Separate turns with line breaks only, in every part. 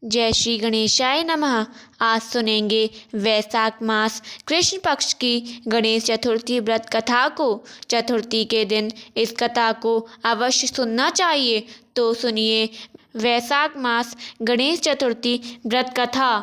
जय श्री गणेशाय नमः। आज सुनेंगे वैशाख मास कृष्ण पक्ष की गणेश चतुर्थी व्रत कथा को। चतुर्थी के दिन इस कथा को अवश्य सुनना चाहिए। तो सुनिए वैशाख मास गणेश चतुर्थी व्रत कथा।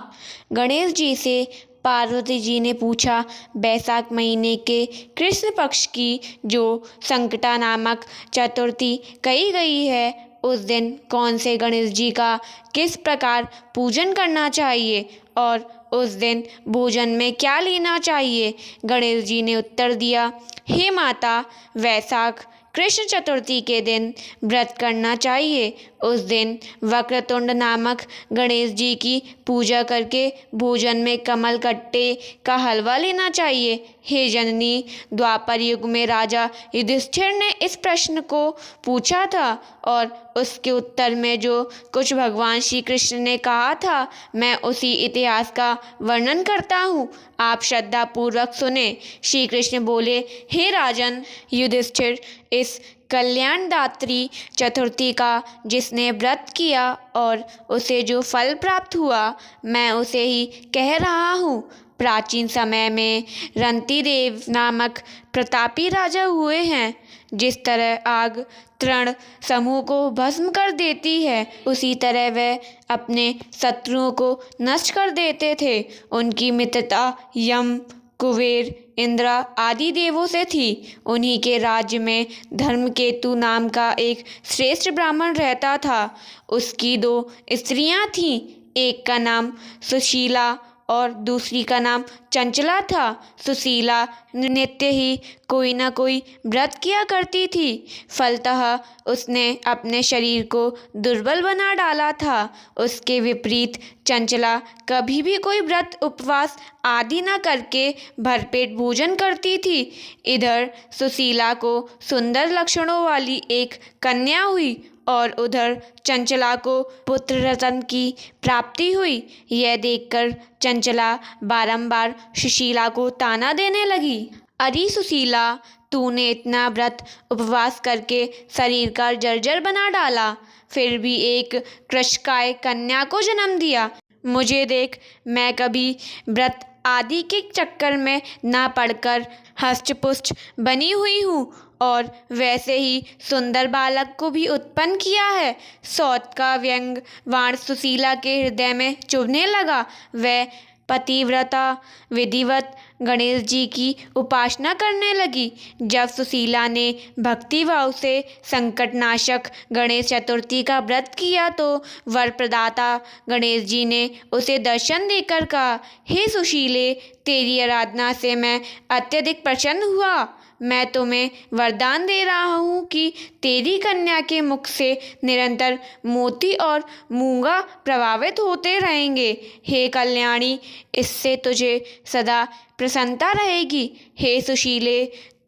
गणेश जी से पार्वती जी ने पूछा, वैशाख महीने के कृष्ण पक्ष की जो संकटा नामक चतुर्थी कही गई है, उस दिन कौन से गणेश जी का किस प्रकार पूजन करना चाहिए और उस दिन भोजन में क्या लेना चाहिए। गणेश जी ने उत्तर दिया, हे माता, वैशाख कृष्ण चतुर्थी के दिन व्रत करना चाहिए। उस दिन वक्रतुंड नामक गणेश जी की पूजा करके भोजन में कमल कट्टे का हलवा लेना चाहिए। हे जननी, द्वापर युग में राजा युधिष्ठिर ने इस प्रश्न को पूछा था और उसके उत्तर में जो कुछ भगवान श्री कृष्ण ने कहा था, मैं उसी इतिहास का वर्णन करता हूँ। आप श्रद्धा पूर्वक सुने। श्री कृष्ण बोले, हे राजन युधिष्ठिर, इस कल्याणदात्री चतुर्थी का जिसने व्रत किया और उसे जो फल प्राप्त हुआ, मैं उसे ही कह रहा हूँ। प्राचीन समय में रंतिदेव नामक प्रतापी राजा हुए हैं। जिस तरह आग तृण समूह को भस्म कर देती है, उसी तरह वह अपने शत्रुओं को नष्ट कर देते थे। उनकी मित्रता यम, कुबेर, इंद्र आदि देवों से थी। उन्हीं के राज्य में धर्मकेतु नाम का एक श्रेष्ठ ब्राह्मण रहता था। उसकी 2 स्त्रियां थीं। एक का नाम सुशीला और दूसरी का नाम चंचला था। सुशीला नित्य ही कोई न कोई व्रत किया करती थी। फलतः उसने अपने शरीर को दुर्बल बना डाला था। उसके विपरीत चंचला कभी भी कोई व्रत उपवास आदि न करके भरपेट भोजन करती थी। इधर सुशीला को सुंदर लक्षणों वाली एक कन्या हुई और उधर चंचला को पुत्र रतन की प्राप्ति हुई। यह देखकर चंचला बारंबार सुशीला को ताना देने लगी, अरे सुशीला, तूने इतना व्रत उपवास करके शरीर का जर्जर बना डाला, फिर भी एक कृशकाय कन्या को जन्म दिया। मुझे देख, मैं कभी व्रत आदि के चक्कर में ना पड़कर हष्टपुष्ट बनी हुई हूँ और वैसे ही सुंदर बालक को भी उत्पन्न किया है। सौत का व्यंग बाण सुशीला के हृदय में चुभने लगा। वह पतिव्रता विधिवत गणेश जी की उपासना करने लगी। जब सुशीला ने भक्ति भाव से संकटनाशक गणेश चतुर्थी का व्रत किया तो वर प्रदाता गणेश जी ने उसे दर्शन देकर कहा, हे सुशीले, तेरी आराधना से मैं अत्यधिक प्रसन्न हुआ। मैं तुम्हें वरदान दे रहा हूँ कि तेरी कन्या के मुख से निरंतर मोती और मूंगा प्रभावित होते रहेंगे। हे कल्याणी, इससे तुझे सदा प्रसन्नता रहेगी। हे सुशीले,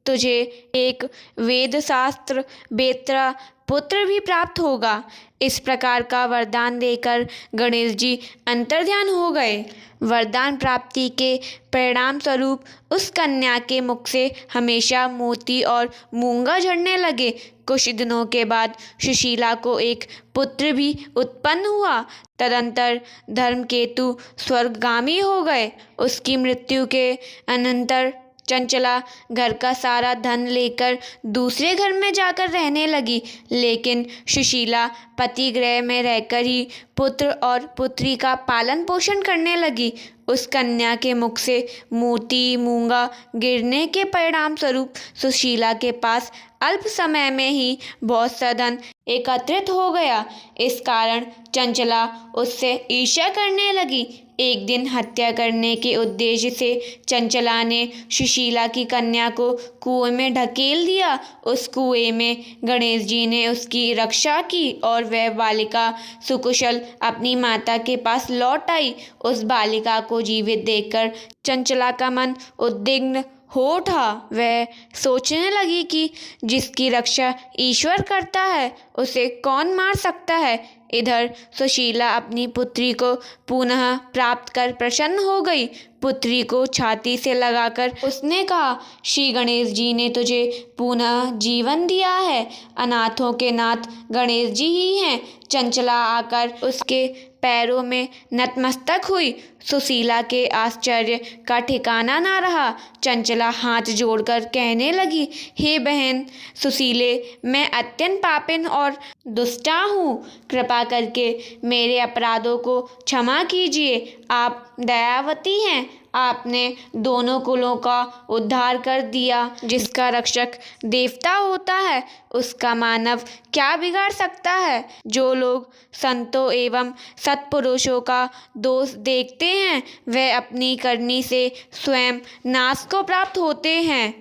तुझे एक वेद शास्त्र बेत्रा पुत्र भी प्राप्त होगा। इस प्रकार का वरदान देकर गणेश जी अंतर्ध्यान हो गए। वरदान प्राप्ति के परिणाम स्वरूप उस कन्या के मुख से हमेशा मोती और मूंगा झड़ने लगे। कुछ दिनों के बाद सुशीला को एक पुत्र भी उत्पन्न हुआ। तदंतर धर्मकेतु स्वर्गगामी हो गए। उसकी मृत्यु के अनंतर चंचला घर का सारा धन लेकर दूसरे घर में जाकर रहने लगी, लेकिन सुशीला पति गृह में रहकर ही पुत्र और पुत्री का पालन पोषण करने लगी। उस कन्या के मुख से मोती मूंगा गिरने के परिणाम स्वरूप सुशीला के पास अल्प समय में ही बहुत सा धन एकत्रित हो गया। इस कारण चंचला उससे ईर्ष्या करने लगी। एक दिन हत्या करने के उद्देश्य से चंचला ने सुशीला की कन्या को कुएं में ढकेल दिया। उस कुएं में गणेश जी ने उसकी रक्षा की और वह बालिका सुकुशल अपनी माता के पास लौट आई। उस बालिका को जीवित देखकर चंचला का मन उद्विग्न हो उठा। वह सोचने लगी कि जिसकी रक्षा ईश्वर करता है, उसे कौन मार सकता है। इधर सुशीला अपनी पुत्री को पुनः प्राप्त कर प्रसन्न हो गई। पुत्री को छाती से लगाकर उसने कहा, श्री गणेश जी ने तुझे पुनः जीवन दिया है। अनाथों के नाथ गणेश जी ही हैं। चंचला आकर उसके पैरों में नतमस्तक हुई। सुशीला के आश्चर्य का ठिकाना ना रहा। चंचला हाथ जोड़कर कहने लगी, हे बहन सुशीले, मैं अत्यंत पापिन और दुष्टा हूँ। कृपा करके मेरे अपराधों को क्षमा कीजिए। आप दयावती हैं। आपने दोनों कुलों का उद्धार कर दिया। जिसका रक्षक देवता होता है उसका मानव क्या बिगाड़ सकता है। जो लोग संतों एवं सत्पुरुषों का दोष देखते हैं वह अपनी करनी से स्वयं नाश को प्राप्त होते हैं।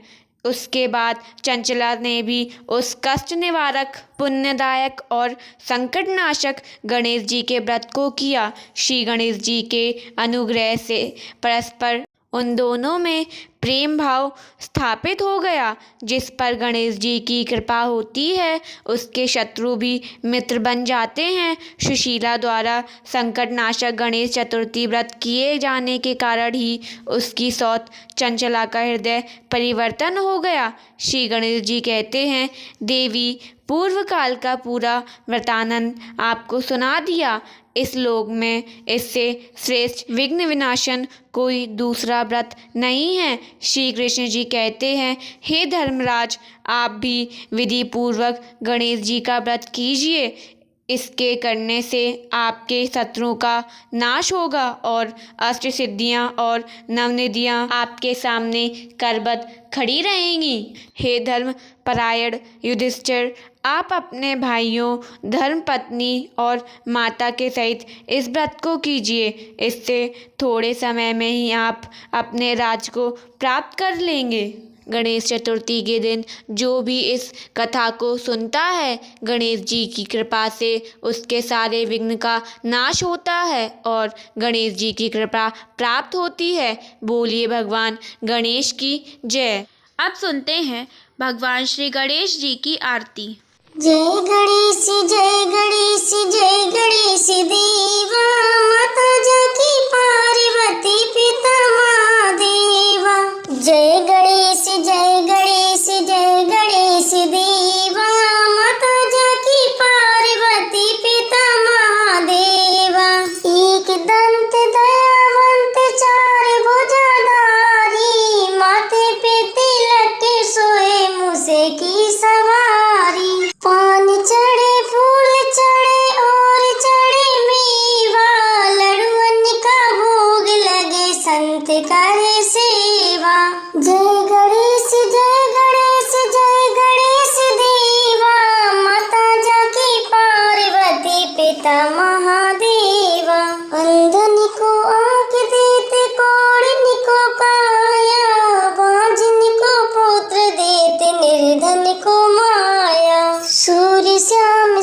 उसके बाद चंचला ने भी उस कष्ट निवारक, पुण्यदायक और संकटनाशक गणेश जी के व्रत को किया। श्री गणेश जी के अनुग्रह से परस्पर उन दोनों में प्रेम भाव स्थापित हो गया। जिस पर गणेश जी की कृपा होती है उसके शत्रु भी मित्र बन जाते हैं। सुशीला द्वारा संकटनाशक गणेश चतुर्थी व्रत किए जाने के कारण ही उसकी सौत चंचला का हृदय परिवर्तन हो गया। श्री गणेश जी कहते हैं, देवी पूर्व काल का पूरा वृतानंद आपको सुना दिया। इस लोक में इससे श्रेष्ठ विघ्न विनाशन कोई दूसरा व्रत नहीं है। श्री कृष्ण जी कहते हैं, हे धर्मराज, आप भी विधि पूर्वक गणेश जी का व्रत कीजिए। इसके करने से आपके शत्रुओं का नाश होगा और अष्ट सिद्धियाँ और नवनिधियाँ आपके सामने करबद्ध खड़ी रहेंगी। हे धर्म परायण युधिष्ठिर, आप अपने भाइयों, धर्मपत्नी और माता के सहित इस व्रत को कीजिए। इससे थोड़े समय में ही आप अपने राज को प्राप्त कर लेंगे। गणेश चतुर्थी के दिन जो भी इस कथा को सुनता है, गणेश जी की कृपा से उसके सारे विघ्न का नाश होता है और गणेश जी की कृपा प्राप्त होती है। बोलिए भगवान गणेश की जय।
अब सुनते हैं भगवान श्री गणेश जी की आरती।
जय गणेश जय गणेश जय गणेश देवा, माता जाकी पार्वती पिता महादेवा। जय गणेश जय गणेश जय गणेश देवा, माता जाकी पार्वती पिता महादेवा। एक दंत दयावंत चार भुजाधारी, माथे पे तिलक के सोए मूसे की सवारी। पान चढ़े फूल चढ़े और चढ़े मेवा, लड़ुअन का भोग लगे संत करे सेवा। जय गणेश जय गणेश जय गणेश देवा, माता जाकी पार्वती पिता महादेवा। अंधन को आँख देते, कोढ़न को काया, बांझन को पुत्र देते, निर्धन को माया। सूर्य श्याम